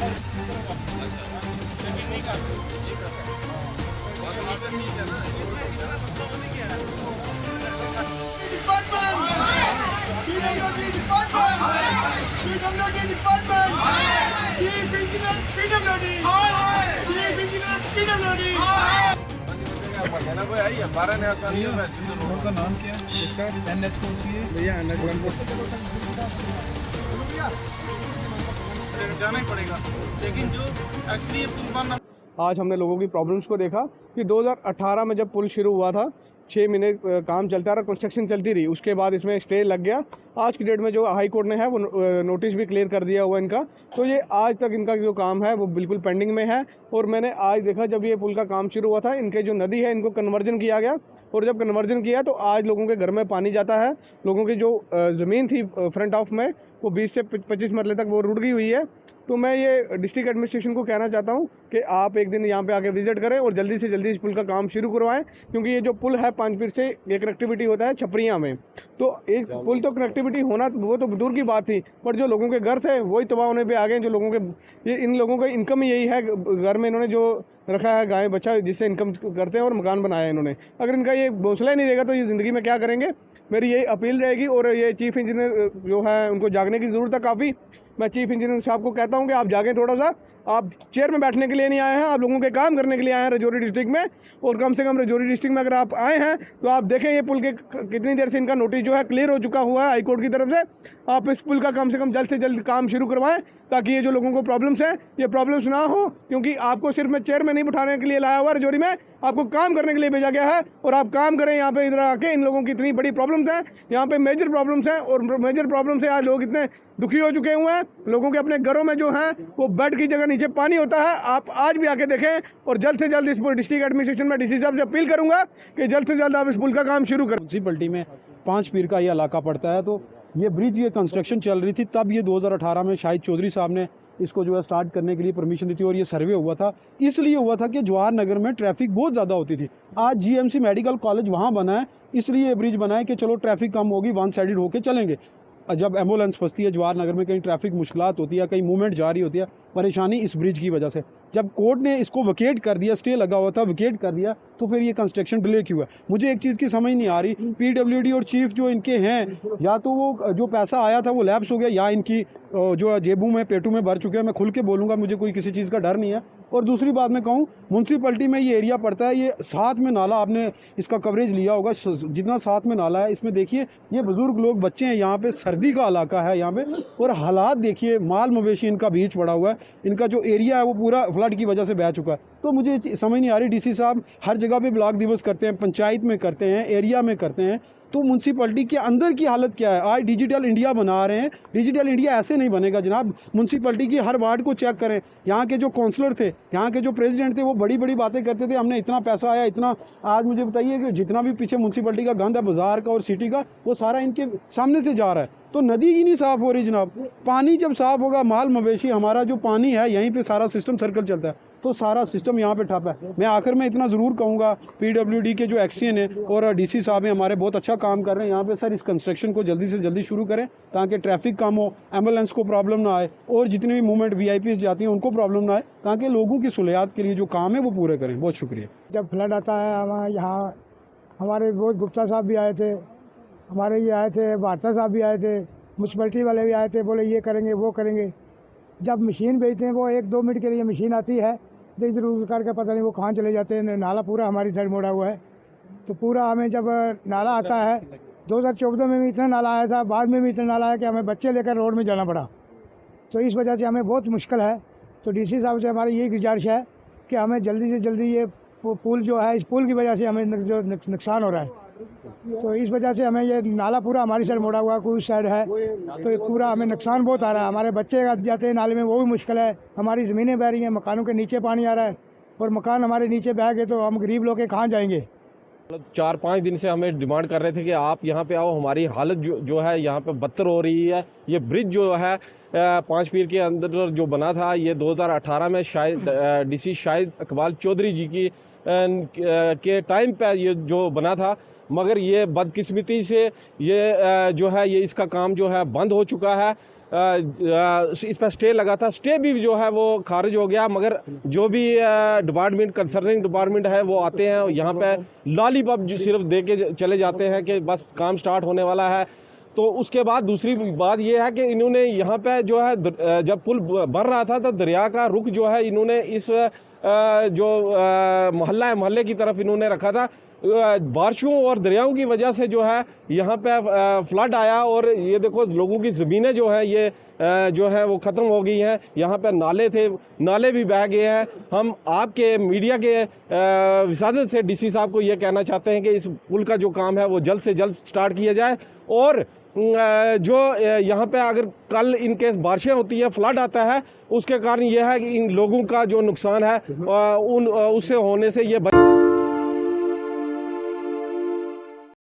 इस रोड का नाम क्या है? इसका NH कौन सी है भैया? जाना ही पड़ेगा, लेकिन जो एक्चुअली पुल बनना। आज हमने लोगों की प्रॉब्लम्स को देखा कि 2018 में जब पुल शुरू हुआ था 6 महीने काम चलता रहा, कंस्ट्रक्शन चलती रही, उसके बाद इसमें स्टे लग गया। आज की डेट में जो हाई कोर्ट ने है वो नोटिस भी क्लियर कर दिया हुआ इनका, तो ये आज तक इनका जो काम है वो बिल्कुल पेंडिंग में है। और मैंने आज देखा जब ये पुल का काम शुरू हुआ था, इनके जो नदी है इनको कन्वर्जन किया गया, और जब कन्वर्जन किया तो आज लोगों के घर में पानी जाता है। लोगों की जो ज़मीन थी फ्रंट ऑफ में वो 20 से 25 मरले तक वो रुड़ गई हुई है। तो मैं ये डिस्ट्रिक्ट एडमिनिस्ट्रेशन को कहना चाहता हूँ कि आप एक दिन यहाँ पे आके विजिट करें और जल्दी से जल्दी इस पुल का काम शुरू करवाएं, क्योंकि ये जो पुल है पांचपीर से ये कनेक्टिविटी होता है छपरियाँ में। तो एक पुल तो कनेक्टिविटी होना वो तो दूर की बात थी, पर जो लोगों के घर थे वही तबाह होने पे आ गए। जो लोगों के ये इन लोगों का इनकम ही यही है, घर में इन्होंने जो रखा है गाय बच्चा जिससे इनकम करते हैं और मकान बनाया है इन्होंने। अगर इनका ये हौसला ही नहीं देगा तो ये ज़िंदगी में क्या करेंगे? मेरी यही अपील रहेगी। और ये चीफ़ इंजीनियर जो है उनको जागने की ज़रूरत है काफ़ी। मैं चीफ़ इंजीनियर साहब को कहता हूं कि आप जागें थोड़ा सा। आप चेयर में बैठने के लिए नहीं आए हैं, आप लोगों के काम करने के लिए आए हैं राजौरी डिस्ट्रिक्ट में। और कम से कम राजौरी डिस्ट्रिक्ट में अगर आप आए हैं तो आप देखें ये पुल के कितनी देर से इनका नोटिस जो है क्लियर हो चुका हुआ है हाई कोर्ट की तरफ से। आप इस पुल का कम से कम जल्द से जल्द काम शुरू करवाएं, ताकि ये जो लोगों को प्रॉब्लम्स हैं ये प्रॉब्लम्स ना हो। क्योंकि आपको सिर्फ मैं चेयर में नहीं बिठाने के लिए लाया हुआ राजौरी में, आपको काम करने के लिए भेजा गया है। और आप काम करें यहाँ पे, इधर आके। इन लोगों की इतनी बड़ी प्रॉब्लम्स हैं, यहाँ पे मेजर प्रॉब्लम्स हैं, और मेजर प्रॉब्लम से आज लोग इतने दुखी हो चुके हुए हैं। लोगों के अपने घरों में जो है वो बेड की जगह नीचे पानी होता है। आप आज भी आके देखें, और जल्द से जल्द इस डिस्ट्रिक्ट एडमिनिस्ट्रेशन में DC साहब से अपील करूंगा कि जल्द से जल्द आप इस पुल का काम शुरू करें। म्यूनसिपलिटी में पांचपीर का ये इलाका पड़ता है, तो ये ब्रिज ये कंस्ट्रक्शन चल रही थी, तब ये 2018 में शाहिद चौधरी साहब ने इसको जो है स्टार्ट करने के लिए परमिशन दी थी। और ये सर्वे हुआ था, इसलिए हुआ था कि जवाहर नगर में ट्रैफिक बहुत ज़्यादा होती थी। आज GMC मेडिकल कॉलेज वहाँ बना है, इसलिए ये ब्रिज बना है कि चलो ट्रैफिक कम होगी, वन साइडेड होके चलेंगे। जब एम्बुलेंस फंसती है जवाहर नगर में, कहीं ट्रैफिक मुश्किलात होती है, कहीं मूवमेंट जारी होती है, परेशानी इस ब्रिज की वजह से। जब कोर्ट ने इसको वकेट कर दिया, स्टे लगा हुआ था, वकेट कर दिया, तो फिर ये कंस्ट्रक्शन डिले क्यों है? मुझे एक चीज़ की समझ नहीं आ रही। PWD और चीफ जो इनके हैं, या तो वो जो पैसा आया था वो लैप्स हो गया, या इनकी जो जेबों में पेटों में भर चुके हैं। मैं खुल के बोलूँगा, मुझे कोई किसी चीज़ का डर नहीं है। और दूसरी बात मैं कहूँ, म्यूनसिपलिटी में ये एरिया पड़ता है, ये साथ में नाला, आपने इसका कवरेज लिया होगा, जितना साथ में नाला है, इसमें देखिए ये बुज़ुर्ग लोग, बच्चे हैं, यहाँ पे सर्दी का इलाका है यहाँ पे। और हालात देखिए, माल मवेशी इनका बीच पड़ा हुआ है, इनका जो एरिया है वो पूरा फ्लड की वजह से बह चुका है। तो मुझे समझ नहीं आ रही, DC साहब हर जगह पे ब्लॉक दिवस करते हैं, पंचायत में करते हैं, एरिया में करते हैं, तो म्यूनसिपलिटी के अंदर की हालत क्या है? आज डिजिटल इंडिया बना रहे हैं, डिजिटल इंडिया ऐसे नहीं बनेगा जनाब। म्यूनसिपलिटी की हर वार्ड को चेक करें। यहाँ के जो काउंसलर थे, यहाँ के जो प्रेसिडेंट थे, वो बड़ी बड़ी बातें करते थे, हमने इतना पैसा आया, इतना। आज मुझे बताइए कि जितना भी पीछे म्यूनसिपलिटी का गंद है, बाजार का और सिटी का, वो सारा इनके सामने से जा रहा है। तो नदी ही नहीं साफ़ हो रही जनाब। पानी जब साफ़ होगा, माल मवेशी, हमारा जो पानी है यहीं पे सारा सिस्टम सर्कल चलता है, तो सारा सिस्टम यहाँ पे ठप है। मैं आखिर में इतना ज़रूर कहूँगा, PWD के जो एक्सीएन है और DC साहब हैं हमारे, बहुत अच्छा काम कर रहे हैं यहाँ पे। सर, इस कंस्ट्रक्शन को जल्दी से जल्दी शुरू करें, ताकि ट्रैफिक कम हो, एम्बुलेंस को प्रॉब्लम ना आए, और जितनी भी मूवमेंट VIPs जाती हैं उनको प्रॉब्लम ना आए, ताकि लोगों की सहूलियात के लिए जो काम है वो पूरे करें। बहुत शुक्रिया। जब फ्लड आता है हमारे यहाँ, हमारे बहुत गुप्ता साहब भी आए थे, हमारे ये आए थे, भारता साहब भी आए थे, म्यूनसिपलिटी वाले भी आए थे, बोले ये करेंगे वो करेंगे। जब मशीन भेजते हैं, वो 1-2 मिनट के लिए मशीन आती है, तो इधर उधर करके पता नहीं वो कहाँ चले जाते हैं। नाला पूरा हमारी साइड मोड़ा हुआ है, तो पूरा हमें जब नाला आता है, 2014 में भी इतना नाला आया था, बाद में भी इतना नाला आया कि हमें बच्चे लेकर रोड में जाना पड़ा। तो इस वजह से हमें बहुत मुश्किल है। तो DC साहब से हमारी यही गुजारिश है कि हमें जल्दी से जल्दी ये पुल जो है, इस पुल की वजह से हमें जो नुकसान हो रहा है, तो इस वजह से हमें ये नाला पूरा हमारी साइड मोड़ा हुआ, कोई साइड है, तो ये पूरा हमें नुकसान बहुत आ रहा है। हमारे बच्चे जाते हैं नाले में, वो भी मुश्किल है। हमारी ज़मीनें बह रही हैं, मकानों के नीचे पानी आ रहा है, और मकान हमारे नीचे बह गए तो हम गरीब लोग के कहाँ जाएंगे? 4-5 दिन से हमें डिमांड कर रहे थे कि आप यहाँ पे आओ, हमारी हालत जो है यहाँ पे बदतर हो रही है। ये ब्रिज जो है पांचपीर के अंदर जो बना था, ये 2018 में शायद DC शाहिद इकबाल चौधरी जी की के टाइम पे ये जो बना था, मगर ये बदकिस्मती से ये जो है ये इसका काम जो है बंद हो चुका है। इस पर स्टे लगा था, स्टे भी जो है वो खारिज हो गया। मगर जो भी डिपार्टमेंट कंसर्निंग डिपार्टमेंट है वो आते हैं यहाँ पे लॉलीपॉप जो सिर्फ दे के चले जाते हैं कि बस काम स्टार्ट होने वाला है। तो उसके बाद दूसरी बात ये है कि इन्होंने यहाँ पे जो है जब पुल बन रहा था तो दरिया का रुख जो है इन्होंने इस जो मोहल्ला है मोहल्ले की तरफ इन्होंने रखा था। बारिशों और दरियाओं की वजह से जो है यहाँ पे फ्लड आया और ये देखो लोगों की ज़मीनें जो है ये जो है वो ख़त्म हो गई हैं। यहाँ पे नाले थे, नाले भी बह गए हैं। हम आपके मीडिया के विसादत से डीसी साहब को ये कहना चाहते हैं कि इस पुल का जो काम है वो जल्द से जल्द स्टार्ट किया जाए और जो यहाँ पे अगर कल इन केस बारिशें होती है, फ्लड आता है, उसके कारण यह है कि इन लोगों का जो नुकसान है उससे होने से ये